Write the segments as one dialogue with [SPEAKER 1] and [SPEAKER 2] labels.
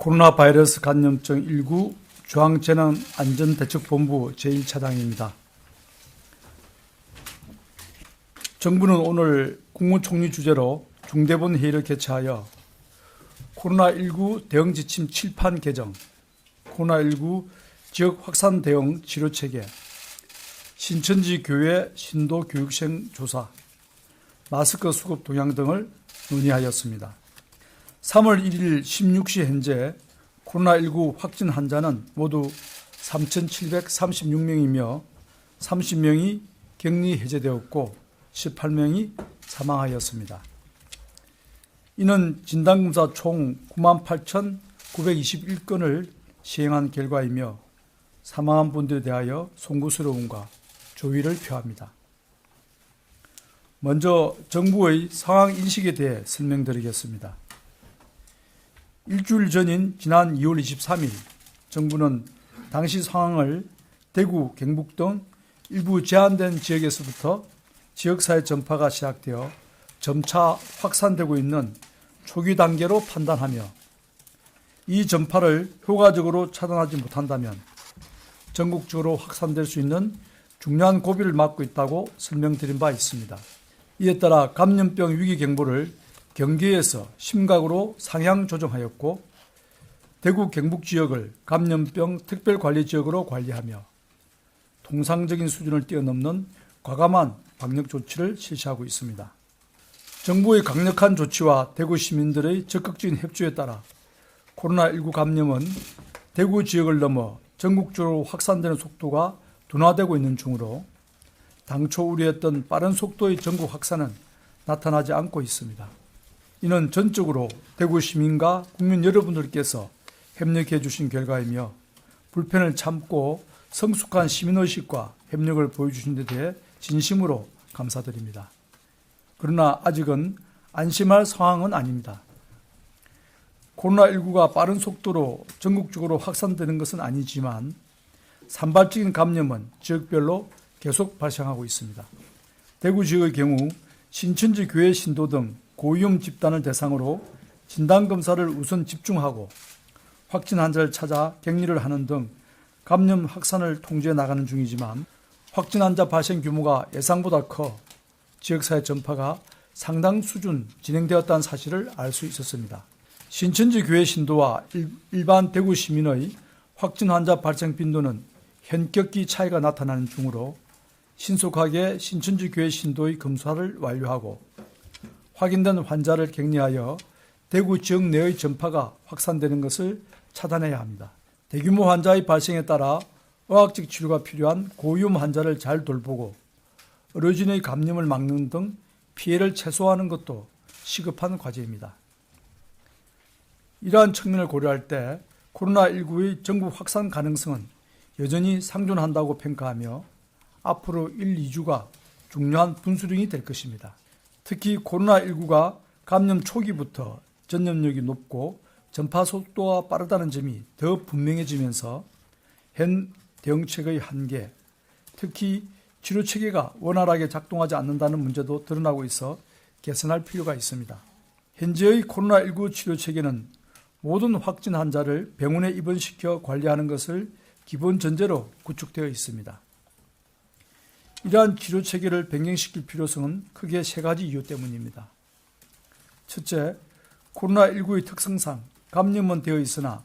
[SPEAKER 1] 코로나 바이러스 감염증 19 중앙재난안전대책본부 제1차장입니다. 정부는 오늘 국무총리 주재로 중대본 회의를 개최하여 코로나19 대응 지침 7판 개정, 코로나19 지역 확산 대응 치료체계, 신천지 교회 신도 교육생 조사, 마스크 수급 동향 등을 논의하였습니다. 3월 1일 16시 현재 코로나19 확진 환자는 모두 3,736명이며 30명이 격리 해제되었고 18명이 사망하였습니다. 이는 진단검사 총 98,921건을 시행한 결과이며 사망한 분들에 대하여 송구스러움과 조의를 표합니다. 먼저 정부의 상황 인식에 대해 설명드리겠습니다. 일주일 전인 지난 2월 23일 정부는 당시 상황을 대구, 경북 등 일부 제한된 지역에서부터 지역사회 전파가 시작되어 점차 확산되고 있는 초기 단계로 판단하며 이 전파를 효과적으로 차단하지 못한다면 전국적으로 확산될 수 있는 중요한 고비를 맞고 있다고 설명드린 바 있습니다. 이에 따라 감염병 위기 경보를 경계에서 심각으로 상향 조정하였고 대구 경북 지역을 감염병 특별관리지역으로 관리하며 통상적인 수준을 뛰어넘는 과감한 방역 조치를 실시하고 있습니다. 정부의 강력한 조치와 대구 시민들의 적극적인 협조에 따라 코로나19 감염은 대구 지역을 넘어 전국적으로 확산되는 속도가 둔화되고 있는 중으로 당초 우려했던 빠른 속도의 전국 확산은 나타나지 않고 있습니다. 이는 전적으로 대구 시민과 국민 여러분들께서 협력해 주신 결과이며 불편을 참고 성숙한 시민의식과 협력을 보여주신 데 대해 진심으로 감사드립니다. 그러나 아직은 안심할 상황은 아닙니다. 코로나19가 빠른 속도로 전국적으로 확산되는 것은 아니지만 산발적인 감염은 지역별로 계속 발생하고 있습니다. 대구 지역의 경우 신천지 교회 신도 등 고위험 집단을 대상으로 진단검사를 우선 집중하고 확진 환자를 찾아 격리를 하는 등 감염 확산을 통제해 나가는 중이지만 확진 환자 발생 규모가 예상보다 커 지역사회 전파가 상당 수준 진행되었다는 사실을 알 수 있었습니다. 신천지 교회 신도와 일반 대구 시민의 확진 환자 발생 빈도는 현격히 차이가 나타나는 중으로 신속하게 신천지 교회 신도의 검사를 완료하고 확인된 환자를 격리하여 대구 지역 내의 전파가 확산되는 것을 차단해야 합니다. 대규모 환자의 발생에 따라 의학적 치료가 필요한 고위험 환자를 잘 돌보고 의료진의 감염을 막는 등 피해를 최소화하는 것도 시급한 과제입니다. 이러한 측면을 고려할 때 코로나19의 전국 확산 가능성은 여전히 상존한다고 평가하며 앞으로 1, 2주가 중요한 분수령이 될 것입니다. 특히 코로나19가 감염 초기부터 전염력이 높고 전파 속도가 빠르다는 점이 더 분명해지면서 현 대응책의 한계, 특히 치료체계가 원활하게 작동하지 않는다는 문제도 드러나고 있어 개선할 필요가 있습니다. 현재의 코로나19 치료체계는 모든 확진 환자를 병원에 입원시켜 관리하는 것을 기본 전제로 구축되어 있습니다. 이러한 치료체계를 변경시킬 필요성은 크게 세 가지 이유 때문입니다. 첫째, 코로나19의 특성상 감염은 되어 있으나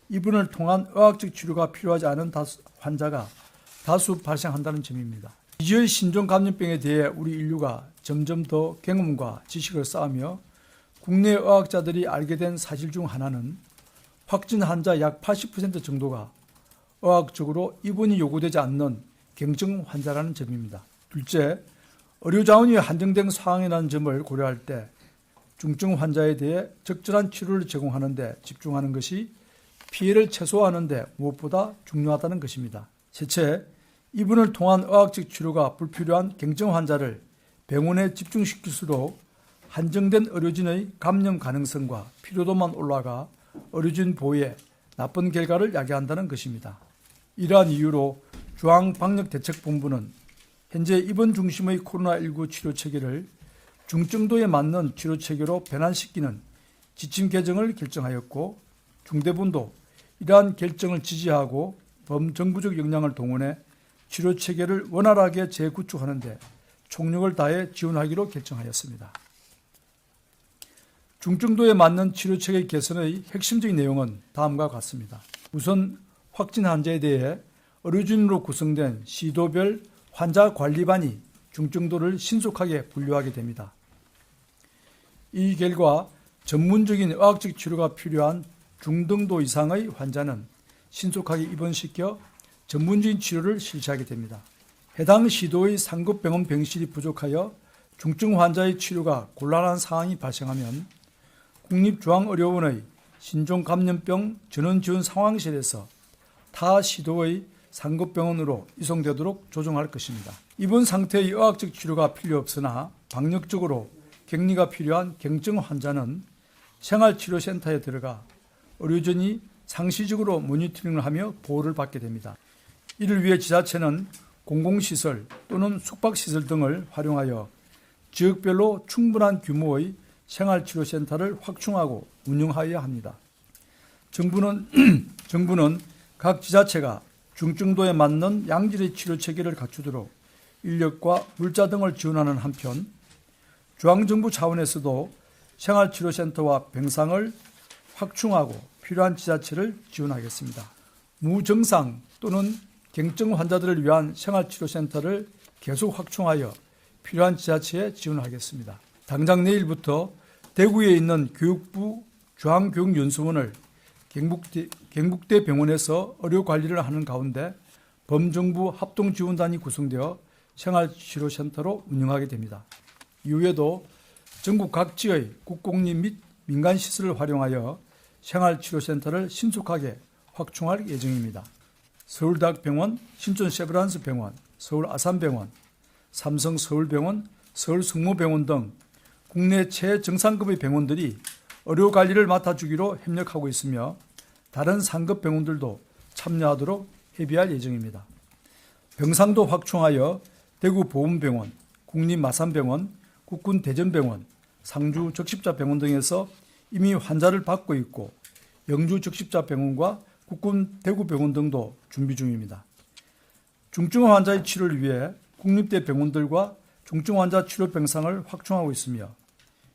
[SPEAKER 1] 입원을 통한 의학적 치료가 필요하지 않은 환자가 다수 발생한다는 점입니다. 이주의 신종 감염병에 대해 우리 인류가 점점 더 경험과 지식을 쌓으며 국내 의학자들이 알게 된 사실 중 하나는 확진 환자 약 80% 정도가 의학적으로 입원이 요구되지 않는 경증 환자라는 점입니다. 둘째, 의료 자원이 한정된 상황이라는 점을 고려할 때 중증 환자에 대해 적절한 치료를 제공하는 데 집중하는 것이 피해를 최소화하는 데 무엇보다 중요하다는 것입니다. 셋째, 입원을 통한 의학적 치료가 불필요한 경증 환자를 병원에 집중시킬수록 한정된 의료진의 감염 가능성과 피로도만 올라가 의료진 보호에 나쁜 결과를 야기한다는 것입니다. 이러한 이유로 중앙방역대책본부는 현재 입원 중심의 코로나19 치료체계를 중증도에 맞는 치료체계로 변환시키는 지침 개정을 결정하였고 중대본도 이러한 결정을 지지하고 범정부적 역량을 동원해 치료 체계를 원활하게 재구축하는 데 총력을 다해 지원하기로 결정하였습니다. 중증도에 맞는 치료 체계 개선의 핵심적인 내용은 다음과 같습니다. 우선 확진 환자에 대해 의료진으로 구성된 시도별 환자관리반이 중증도를 신속하게 분류하게 됩니다. 이 결과 전문적인 의학적 치료가 필요한 중등도 이상의 환자는 신속하게 입원시켜 전문적인 치료를 실시하게 됩니다. 해당 시도의 상급병원 병실이 부족하여 중증 환자의 치료가 곤란한 상황이 발생하면 국립중앙의료원의 신종감염병 전원지원 상황실에서 타 시도의 상급병원으로 이송되도록 조정할 것입니다. 입원 상태의 의학적 치료가 필요 없으나 방역적으로 격리가 필요한 경증 환자는 생활치료센터에 들어가 의료진이 상시적으로 모니터링을 하며 보호를 받게 됩니다. 이를 위해 지자체는 공공시설 또는 숙박시설 등을 활용하여 지역별로 충분한 규모의 생활치료센터를 확충하고 운영하여야 합니다. 정부는 각 지자체가 중증도에 맞는 양질의 치료 체계를 갖추도록 인력과 물자 등을 지원하는 한편 중앙정부 차원에서도 생활치료센터와 병상을 확충하고 필요한 지자체를 지원하겠습니다. 무증상 또는 경증 환자들을 위한 생활치료센터를 계속 확충하여 필요한 지자체에 지원하겠습니다. 당장 내일부터 대구에 있는 교육부 중앙교육연수원을 경북대 병원에서 의료관리를 하는 가운데 범정부 합동지원단이 구성되어 생활치료센터로 운영하게 됩니다. 이후에도 전국 각지의 국공립 및 민간시설을 활용하여 생활치료센터를 신속하게 확충할 예정입니다. 서울대학병원, 신촌세브란스병원, 서울아산병원, 삼성서울병원, 서울성모병원 등 국내 최정상급의 병원들이 의료관리를 맡아주기로 협력하고 있으며 다른 상급 병원들도 참여하도록 협의할 예정입니다. 병상도 확충하여 대구보훈병원, 국립마산병원, 국군대전병원, 상주적십자병원 등에서 이미 환자를 받고 있고 영주적십자병원과 국군대구병원 등도 준비 중입니다. 중증 환자의 치료를 위해 국립대 병원들과 중증 환자 치료 병상을 확충하고 있으며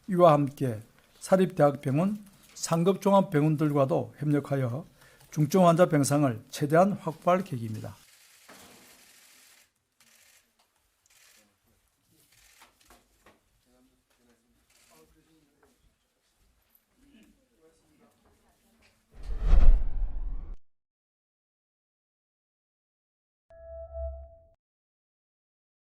[SPEAKER 1] 이와 함께 사립대학병원, 상급종합병원들과도 협력하여 중증 환자 병상을 최대한 확보할 계획입니다.